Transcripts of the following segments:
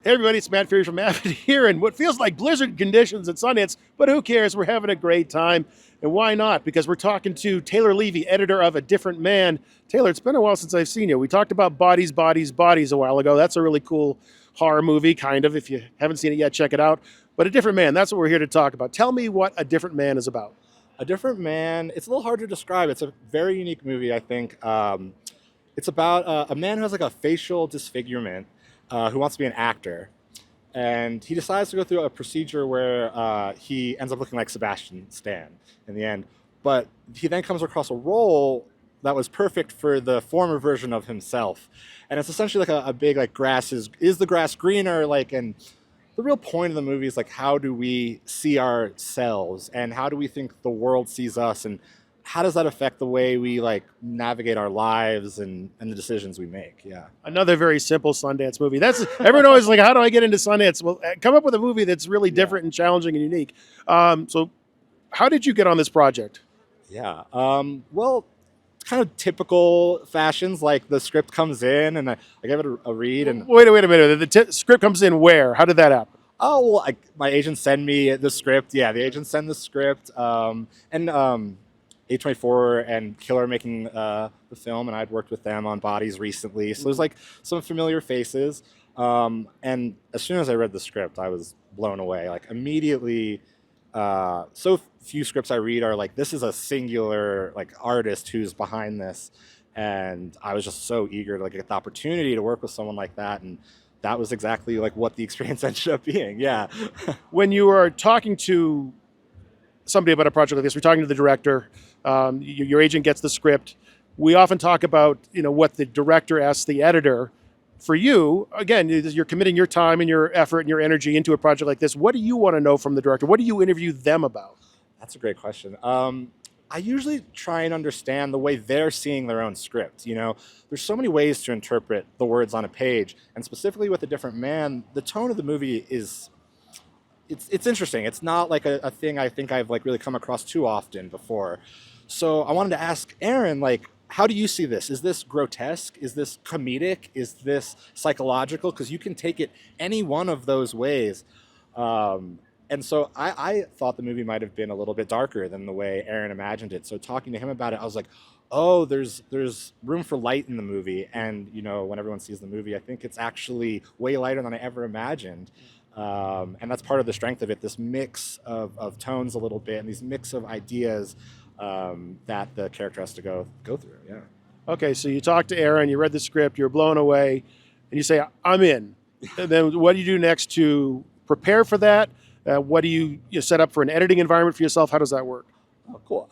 Hey everybody, it's Matt Fury from Avid here in what feels like blizzard conditions at Sundance, but who cares? We're having a great time. And why not? Because we're talking to Taylor Levy, editor of A Different Man. Taylor, it's been a while since I've seen you. We talked about Bodies, Bodies, Bodies a while ago. That's a really cool horror movie, kind of. If you haven't seen it yet, check it out. But A Different Man, that's what we're here to talk about. Tell me what A Different Man is about. A Different Man, it's a little hard to describe. It's a very unique movie, I think. It's about a man who has like a facial disfigurement who wants to be an actor. And he decides to go through a procedure where he ends up looking like Sebastian Stan in the end. But he then comes across a role that was perfect for the former version of himself. And it's essentially like a big like grass is the grass greener? And the real point of the movie is like, how do we see ourselves and how do we think the world sees us, and how does that affect the way we like navigate our lives and the decisions we make? Yeah. Another very simple Sundance movie. That's everyone always like, how do I get into Sundance? Well, come up with a movie that's really different and challenging and unique. So how did you get on this project? Yeah. Well, kind of typical fashions, like the script comes in and I give it a read and Wait a minute. The script comes in where? How did that happen? oh, well, my agents send me the script. Yeah, the agents send the script. A24 and Killer are making the film, and I'd worked with them on Bodies recently. So there's like some familiar faces. And as soon as I read the script, I was blown away. Like immediately, so few scripts I read are like, this is a singular like artist who's behind this. And I was just so eager to like get the opportunity to work with someone like that. And that was exactly like what the experience ended up being. Yeah. When you are talking to somebody about a project like this, we're talking to the director, your agent gets the script. We often talk about, what the director asks the editor. For you, again, you're committing your time and your effort and your energy into a project like this. What do you want to know from the director? What do you interview them about? That's a great question. I usually try and understand the way they're seeing their own script. There's so many ways to interpret the words on a page, and specifically with A Different Man, the tone of the movie is it's interesting. It's not like a thing I think I've like really come across too often before. So I wanted to ask Aaron, like, how do you see this? Is this grotesque? Is this comedic? Is this psychological? Because you can take it any one of those ways. And so I thought the movie might have been a little bit darker than the way Aaron imagined it. So talking to him about it, I was like, oh, there's room for light in the movie. And, when everyone sees the movie, I think it's actually way lighter than I ever imagined. And that's part of the strength of it, this mix of tones a little bit and these mix of ideas that the character has to go through. Yeah. Okay, so you talk to Aaron, you read the script, you're blown away, and you say, I'm in. And then what do you do next to prepare for that? What do you set up for an editing environment for yourself? How does that work? Oh, cool.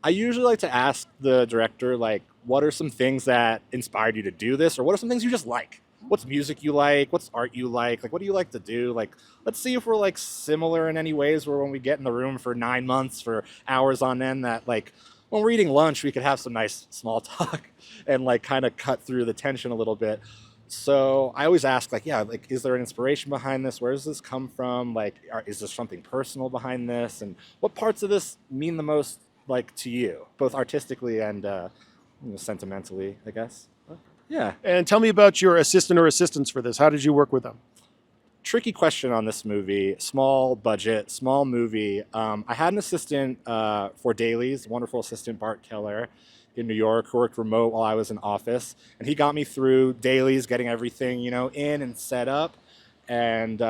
I usually like to ask the director, like, what are some things that inspired you to do this? Or what are some things you just like? What's music you like? What's art you like? Like, what do you like to do? Like, let's see if we're like similar in any ways where when we get in the room for 9 months for hours on end, that like when we're eating lunch, we could have some nice small talk and like kind of cut through the tension a little bit. So I always ask like, yeah, like, is there an inspiration behind this? Where does this come from? Like, is there something personal behind this? And what parts of this mean the most like to you, both artistically and sentimentally, I guess? Yeah. And tell me about your assistant or assistants for this. How did you work with them? Tricky question on this movie. Small budget, small movie. I had an assistant for dailies, wonderful assistant Bart Keller in New York, who worked remote while I was in office. And he got me through dailies, getting everything, in and set up. And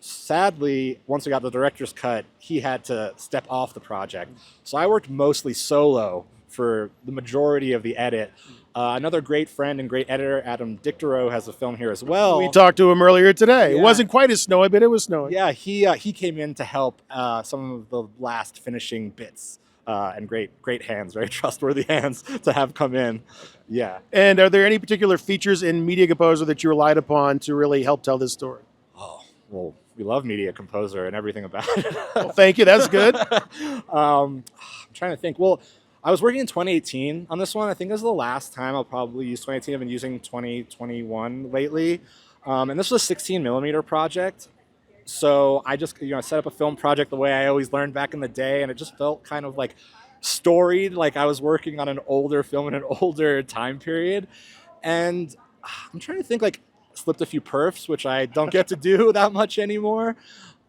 sadly, once we got the director's cut, he had to step off the project. So I worked mostly solo for the majority of the edit. Another great friend and great editor, Adam Dictorow, has a film here as well. We talked to him earlier today. Yeah. It wasn't quite as snowy, but it was snowing. Yeah, he came in to help some of the last finishing bits, and great hands, very trustworthy hands to have come in. Yeah. And are there any particular features in Media Composer that you relied upon to really help tell this story? Oh, well, we love Media Composer and everything about it. Well, thank you. That's good. I'm trying to think. Well, I was working in 2018 on this one. I think this is the last time I'll probably use 2018. I've been using 2021 lately. And this was a 16 millimeter project. So I just, set up a film project the way I always learned back in the day. And it just felt kind of like storied, like I was working on an older film in an older time period. And I'm trying to think, like, slipped a few perfs, which I don't get to do that much anymore.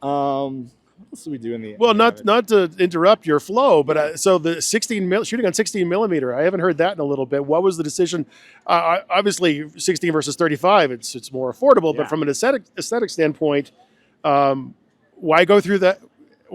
What else do we do in the? Well, in the Avid? not to interrupt your flow, but so the shooting on 16 millimeter, I haven't heard that in a little bit. What was the decision? Obviously, 16 versus 35, it's more affordable, Yeah. but from an aesthetic standpoint, why go through that?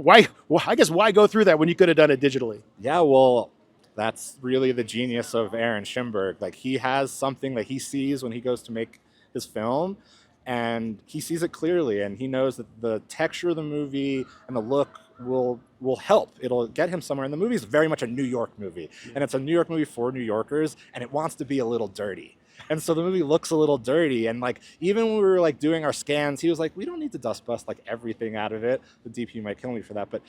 I guess why go through that when you could have done it digitally? Yeah, well, that's really the genius of Aaron Schimberg. Like, he has something that he sees when he goes to make his film, and he sees it clearly, and he knows that the texture of the movie and the look will help. It'll get him somewhere. And the movie is very much a New York movie, and it's a New York movie for New Yorkers, and it wants to be a little dirty. And so the movie looks a little dirty. And like, even when we were like doing our scans, he was like, we don't need to dust bust like everything out of it. The DP might kill me for that, but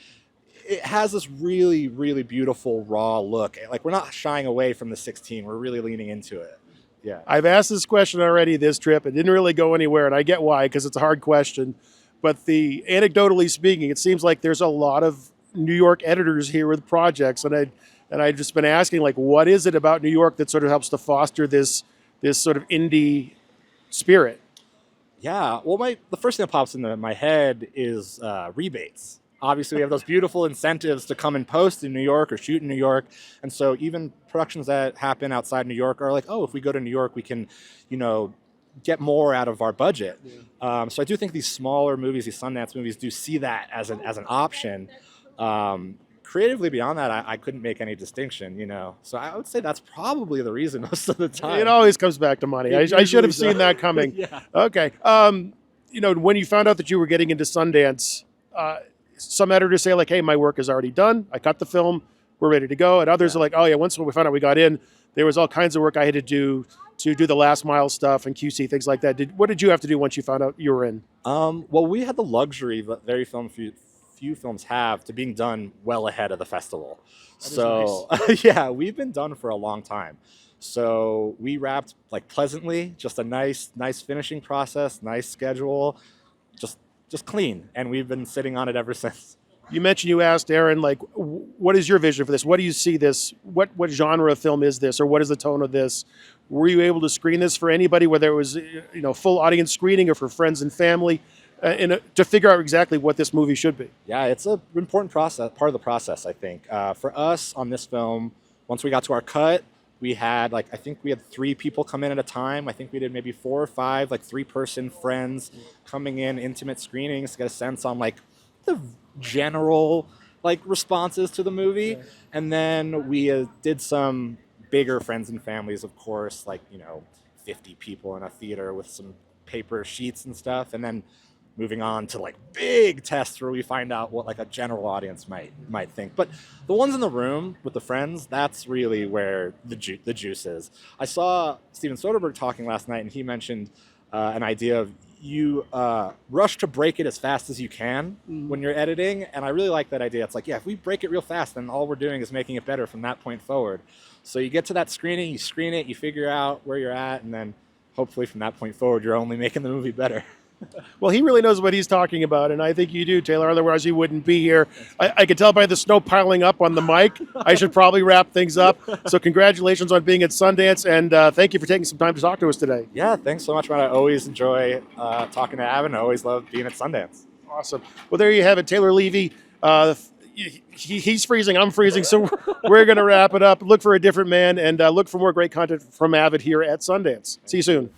it has this really, really beautiful raw look. Like, we're not shying away from the 16. We're really leaning into it. Yeah. I've asked this question already this trip. It didn't really go anywhere, and I get why, because it's a hard question. But anecdotally speaking, it seems like there's a lot of New York editors here with projects, and I've just been asking, like, what is it about New York that sort of helps to foster this sort of indie spirit? Yeah. Well, the first thing that pops into my head is rebates. Obviously, we have those beautiful incentives to come and post in New York or shoot in New York. And so even productions that happen outside New York are like, oh, if we go to New York, we can, get more out of our budget. Yeah. So I do think these smaller movies, these Sundance movies, do see that as an option. Creatively beyond that, I couldn't make any distinction, So I would say that's probably the reason most of the time. It always comes back to money. I should have seen that coming. Yeah. Okay. When you found out that you were getting into Sundance, some editors say, like, hey, my work is already done. I cut the film. We're ready to go. And others are like, oh, yeah, once we found out we got in, there was all kinds of work I had to do the last mile stuff and QC, things like that. What did you have to do once you found out you were in? Well, we had the luxury that very few films have to being done well ahead of the festival. So, nice. Yeah, we've been done for a long time. So we wrapped like pleasantly, just a nice finishing process, nice schedule, just clean, and we've been sitting on it ever since. You mentioned you asked Aaron, like, what is your vision for this? What do you see this? What genre of film is this, or what is the tone of this? Were you able to screen this for anybody, whether it was full audience screening or for friends and family, to figure out exactly what this movie should be? Yeah, it's an important part of the process, I think. For us on this film, once we got to our cut, we had I think we had 3 people come in at a time. I think we did maybe 4 or 5 3-person friends coming in, intimate screenings to get a sense on the general responses to the movie. Yeah. And then we did some bigger friends and families, of course, 50 people in a theater with some paper sheets and stuff. And then moving on to big tests where we find out what a general audience might think. But the ones in the room with the friends, that's really where the juice is. I saw Steven Soderbergh talking last night, and he mentioned an idea of you rush to break it as fast as you can when you're editing. And I really like that idea. It's if we break it real fast, then all we're doing is making it better from that point forward. So you get to that screening, you screen it, you figure out where you're at, and then hopefully from that point forward, you're only making the movie better. Well, he really knows what he's talking about, and I think you do, Taylor. Otherwise, he wouldn't be here. I could tell by the snow piling up on the mic. I should probably wrap things up. So congratulations on being at Sundance, and thank you for taking some time to talk to us today. Yeah, thanks so much, Matt. I always enjoy talking to Avid, and I always love being at Sundance. Awesome. Well, there you have it, Taylor Levy. He's freezing, I'm freezing, so we're going to wrap it up. Look for a different man, and look for more great content from Avid here at Sundance. See you soon.